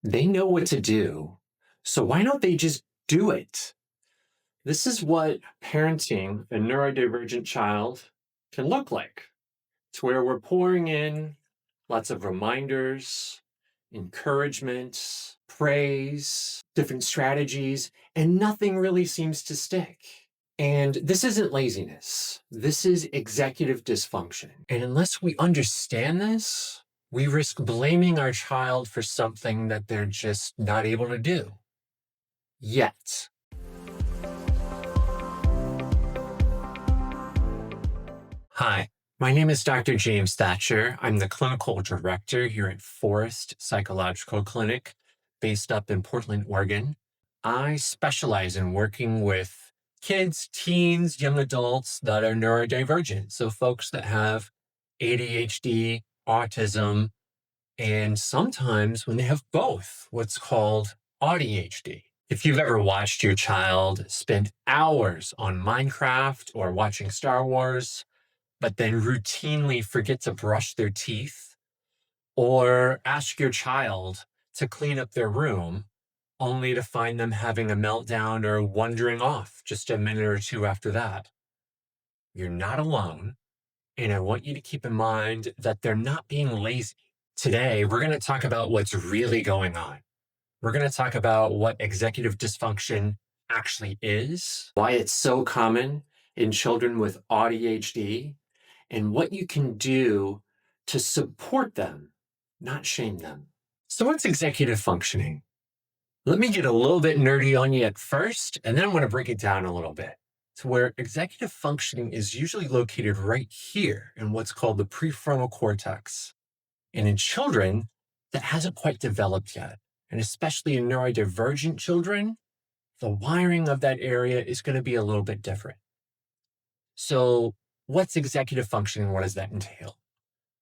They know what to do, so why don't they just do it? This is what parenting a neurodivergent child can look like. It's where we're pouring in lots of reminders, encouragement, praise, different strategies, and nothing really seems to stick. And this isn't laziness. This is executive dysfunction. And unless we understand this, we risk blaming our child for something that they're just not able to do yet. Hi, my name is Dr. James Thatcher. I'm the clinical director here at Forest Psychological Clinic, based up in Portland, Oregon. I specialize in working with kids, teens, young adults that are neurodivergent. So folks that have ADHD, autism, and sometimes when they have both, what's called AuDHD. If you've ever watched your child spend hours on Minecraft or watching Star Wars, but then routinely forget to brush their teeth, or ask your child to clean up their room, only to find them having a meltdown or wandering off just a minute or two after that. You're not alone, and I want you to keep in mind that they're not being lazy. Today, we're going to talk about what's really going on. We're going to talk about what executive dysfunction actually is, why it's so common in children with AuDHD, and what you can do to support them, not shame them. So what's executive functioning? Let me get a little bit nerdy on you at first, and then I want to break it down a little bit to where executive functioning is usually located right here in what's called the prefrontal cortex. And in children, that hasn't quite developed yet. And especially in neurodivergent children, the wiring of that area is going to be a little bit different. So what's executive functioning? What does that entail?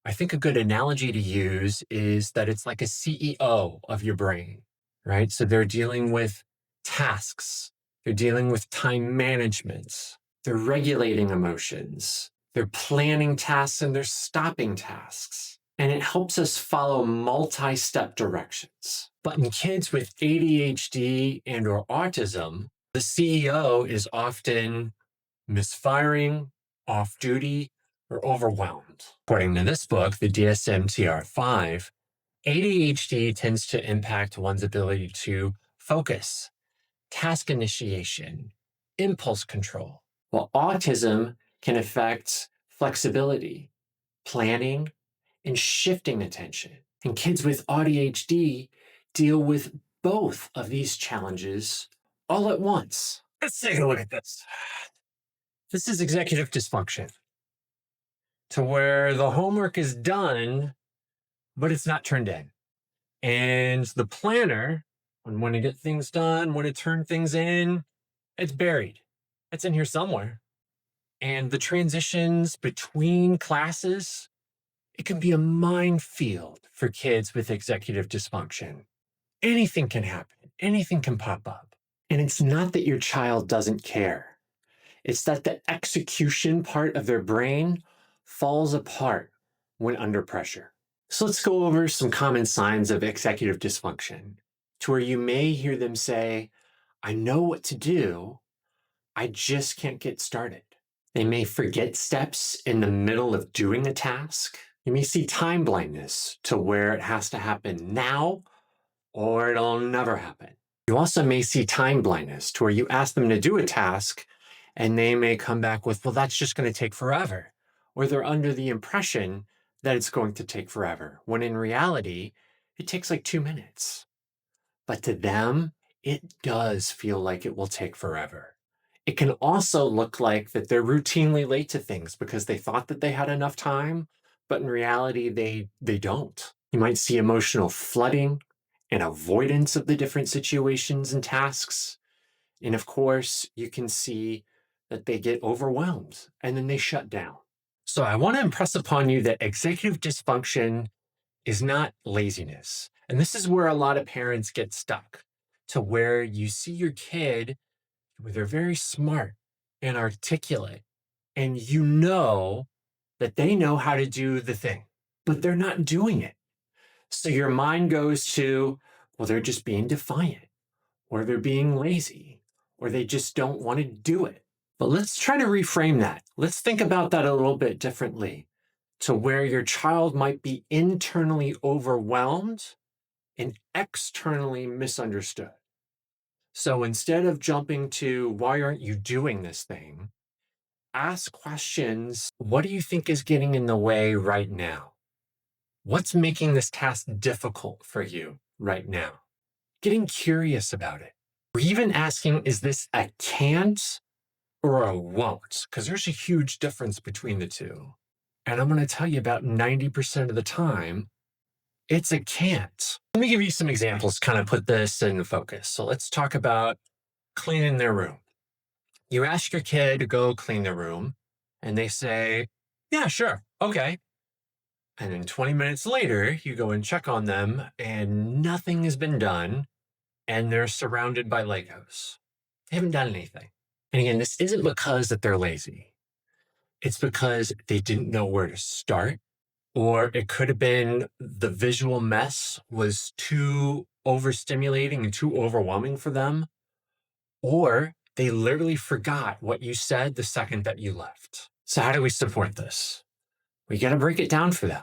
I think a good analogy to use is that it's like a CEO of your brain, right? So they're dealing with tasks. They're dealing with time management. They're regulating emotions. They're planning tasks and they're stopping tasks. And it helps us follow multi-step directions. But in kids with ADHD and or autism, the CEO is often misfiring, off-duty, or overwhelmed. According to this book, the DSM-TR5, ADHD tends to impact one's ability to focus, task initiation, impulse control, while autism can affect flexibility, planning, and shifting attention. And kids with AuDHD deal with both of these challenges all at once. Let's take a look at this. This is executive dysfunction, to where the homework is done, but it's not turned in. And the planner, on when to get things done, when to turn things in, it's buried. It's in here somewhere. And the transitions between classes, it can be a minefield for kids with executive dysfunction. Anything can happen. Anything can pop up. And it's not that your child doesn't care. It's that the execution part of their brain falls apart when under pressure. So let's go over some common signs of executive dysfunction, to where you may hear them say, I know what to do, I just can't get started. They may forget steps in the middle of doing a task. You may see time blindness, to where it has to happen now or it'll never happen. You also may see time blindness, to where you ask them to do a task and they may come back with, well, that's just going to take forever. Or they're under the impression that it's going to take forever, when in reality, it takes like 2 minutes. But to them, it does feel like it will take forever. It can also look like that they're routinely late to things because they thought that they had enough time, but in reality, they don't. You might see emotional flooding and avoidance of the different situations and tasks. And of course, you can see that they get overwhelmed and then they shut down. So I want to impress upon you that executive dysfunction is not laziness. And this is where a lot of parents get stuck, to where you see your kid where they're very smart and articulate, and you know that they know how to do the thing, but they're not doing it. So your mind goes to, Well, they're just being defiant, or they're being lazy, or they just don't want to do it. But let's try to reframe that. Let's think about that a little bit differently, to where your child might be internally overwhelmed and externally misunderstood. So instead of jumping to, why aren't you doing this thing? Ask questions. What do you think is getting in the way right now? What's making this task difficult for you right now? Getting curious about it. Or even asking, is this a can't or a won't? Because there's a huge difference between the two. And I'm going to tell you about 90% of the time, it's a can't. Let me give you some examples, kind of put this in focus. So let's talk about cleaning their room. You ask your kid to go clean their room, and they say, yeah, sure, okay. And then 20 minutes later, you go and check on them, and nothing has been done, and they're surrounded by Legos. They haven't done anything. And again, this isn't because that they're lazy. It's because they didn't know where to start, or it could have been the visual mess was too overstimulating and too overwhelming for them, or they literally forgot what you said the second that you left. So how do we support this? We got to break it down for them.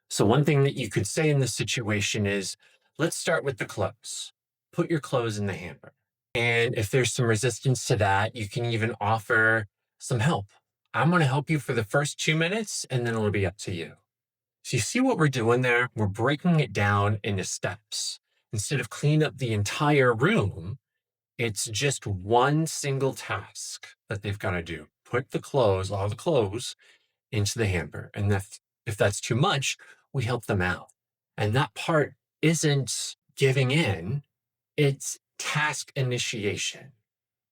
So one thing that you could say in this situation is, let's start with the clothes. Put your clothes in the hamper. And if there's some resistance to that, you can even offer some help. I'm going to help you for the first 2 minutes, and then it'll be up to you. So you see what we're doing there? We're breaking it down into steps. Instead of cleaning up the entire room, it's just one single task that they've got to do. Put the clothes, all the clothes, into the hamper. And if that's too much, we help them out. And that part isn't giving in, it's task initiation.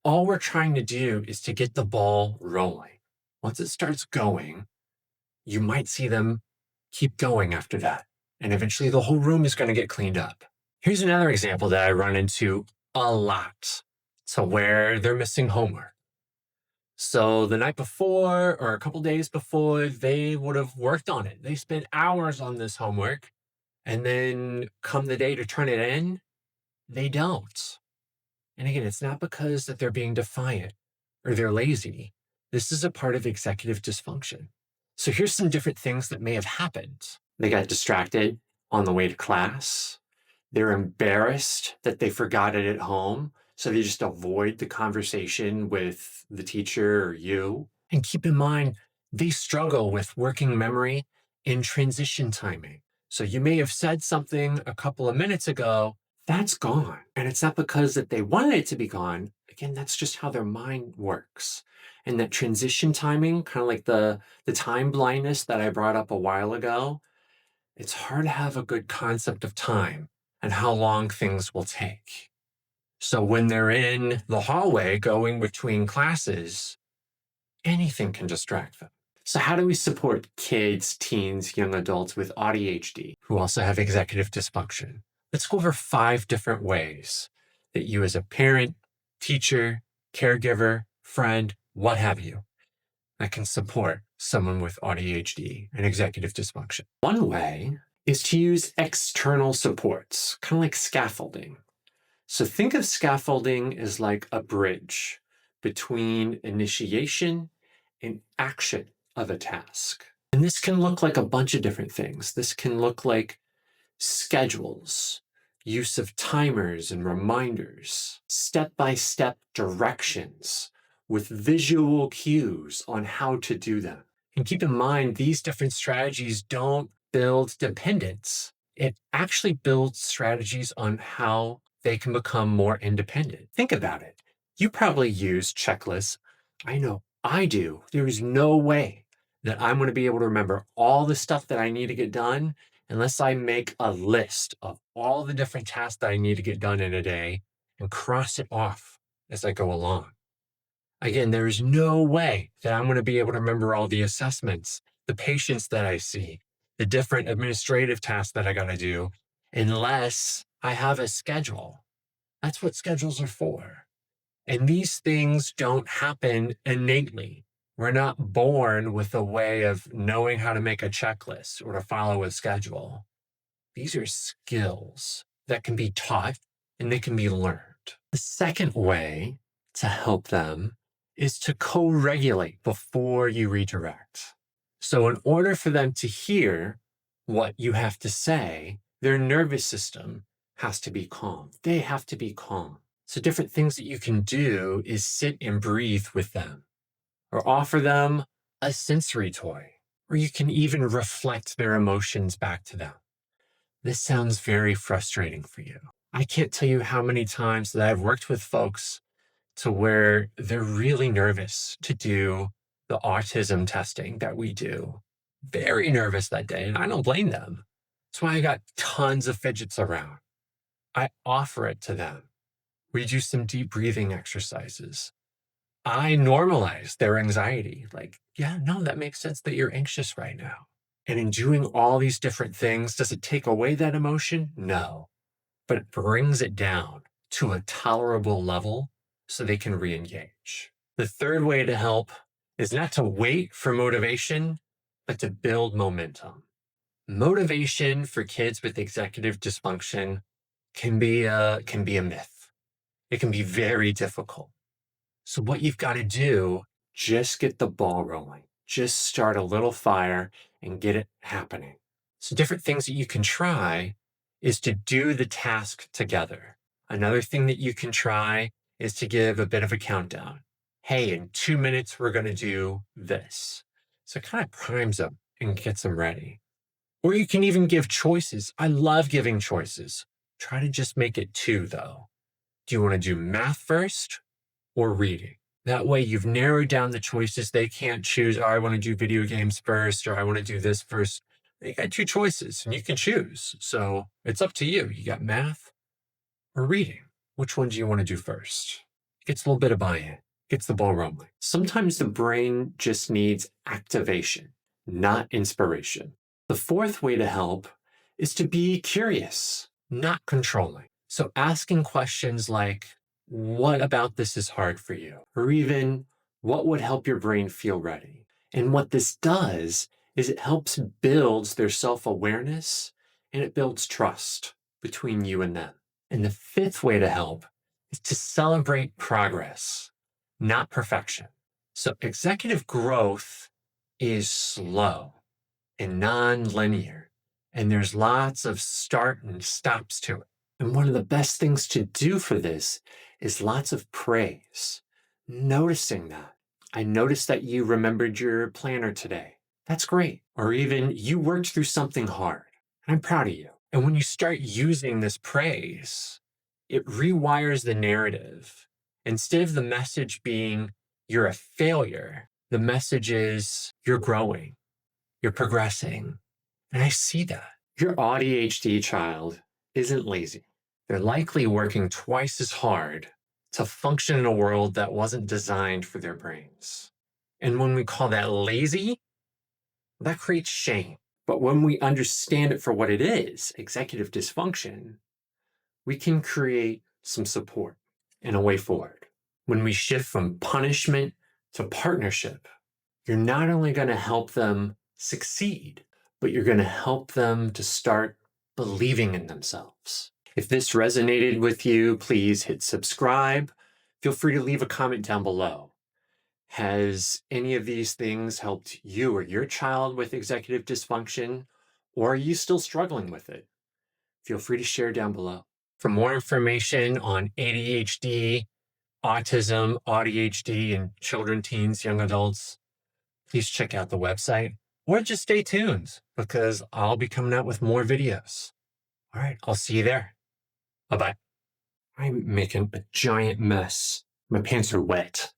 All we're trying to do is to get the ball rolling. Once it starts going, you might see them keep going after that. And eventually the whole room is going to get cleaned up. Here's another example that I run into a lot. So where they're missing homework. So the night before or a couple days before, they would have worked on it. They spent hours on this homework. And then come the day to turn it in, they don't. And again, it's not because that they're being defiant or they're lazy. This is a part of executive dysfunction. So here's some different things that may have happened. They got distracted on the way to class. They're embarrassed that they forgot it at home. So they just avoid the conversation with the teacher or you. And keep in mind, they struggle with working memory and transition timing. So you may have said something a couple of minutes ago, that's gone. And it's not because that they wanted it to be gone. Again, that's just how their mind works. And that transition timing, kind of like the time blindness that I brought up a while ago, it's hard to have a good concept of time and how long things will take. So when they're in the hallway going between classes, anything can distract them. So how do we support kids, teens, young adults with AuDHD who also have executive dysfunction? Let's go over 5 different ways that you as a parent, teacher, caregiver, friend, what have you, that can support someone with AuDHD and executive dysfunction. One way is to use external supports, kind of like scaffolding. So think of scaffolding as like a bridge between initiation and action of a task. And this can look like a bunch of different things. This can look like schedules, use of timers and reminders, step-by-step directions with visual cues on how to do them. And keep in mind, these different strategies don't build dependence. It actually builds strategies on how they can become more independent. Think about it. You probably use checklists. I know I do. There is no way that I'm going to be able to remember all the stuff that I need to get done unless I make a list of all the different tasks that I need to get done in a day and cross it off as I go along. Again, there is no way that I'm going to be able to remember all the assessments, the patients that I see, the different administrative tasks that I got to do, unless I have a schedule. That's what schedules are for. And these things don't happen innately. We're not born with a way of knowing how to make a checklist or to follow a schedule. These are skills that can be taught and they can be learned. The second way to help them is to co-regulate before you redirect. So in order for them to hear what you have to say, their nervous system has to be calm. They have to be calm. So different things that you can do is sit and breathe with them, or offer them a sensory toy, or you can even reflect their emotions back to them. This sounds very frustrating for you. I can't tell you how many times that I've worked with folks to where they're really nervous to do the autism testing that we do. Very nervous that day, and I don't blame them. That's why I got tons of fidgets around. I offer it to them. We do some deep breathing exercises. I normalize their anxiety. Like, yeah, no, that makes sense that you're anxious right now. And in doing all these different things, does it take away that emotion? No, but it brings it down to a tolerable level so they can re-engage. The third way to help is not to wait for motivation, but to build momentum. Motivation for kids with executive dysfunction can be a myth. It can be very difficult. So what you've got to do, just get the ball rolling. Just start a little fire and get it happening. So different things that you can try is to do the task together. Another thing that you can try is to give a bit of a countdown. Hey, in 2 minutes, we're going to do this. So it kind of primes them and gets them ready. Or you can even give choices. I love giving choices. Try to just make it 2, though. Do you want to do math first or reading? That way you've narrowed down the choices. They can't choose, oh, I want to do video games first, or I want to do this first. You got 2 choices and you can choose. So it's up to you. You got math or reading. Which one do you want to do first? Gets a little bit of buy-in, gets the ball rolling. Sometimes the brain just needs activation, not inspiration. The fourth way to help is to be curious, not controlling. So asking questions like, what about this is hard for you? Or even, what would help your brain feel ready? And what this does is it helps builds their self-awareness and it builds trust between you and them. And the fifth way to help is to celebrate progress, not perfection. So executive growth is slow and non-linear, and there's lots of start and stops to it. And one of the best things to do for this is lots of praise. Noticing that. I noticed that you remembered your planner today. That's great. Or even you worked through something hard. I'm proud of you. And when you start using this praise, it rewires the narrative. Instead of the message being you're a failure, the message is you're growing, you're progressing. And I see that. Your AuDHD child isn't lazy. They're likely working twice as hard to function in a world that wasn't designed for their brains. And when we call that lazy, that creates shame. But when we understand it for what it is, executive dysfunction, we can create some support and a way forward. When we shift from punishment to partnership, you're not only going to help them succeed, but you're going to help them to start believing in themselves. If this resonated with you, please hit subscribe. Feel free to leave a comment down below. Has any of these things helped you or your child with executive dysfunction, or are you still struggling with it? Feel free to share down below. For more information on ADHD, autism, AuDHD, and children, teens, young adults, please check out the website or just stay tuned because I'll be coming out with more videos. All right, I'll see you there. Bye-bye. I'm making a giant mess. My pants are wet.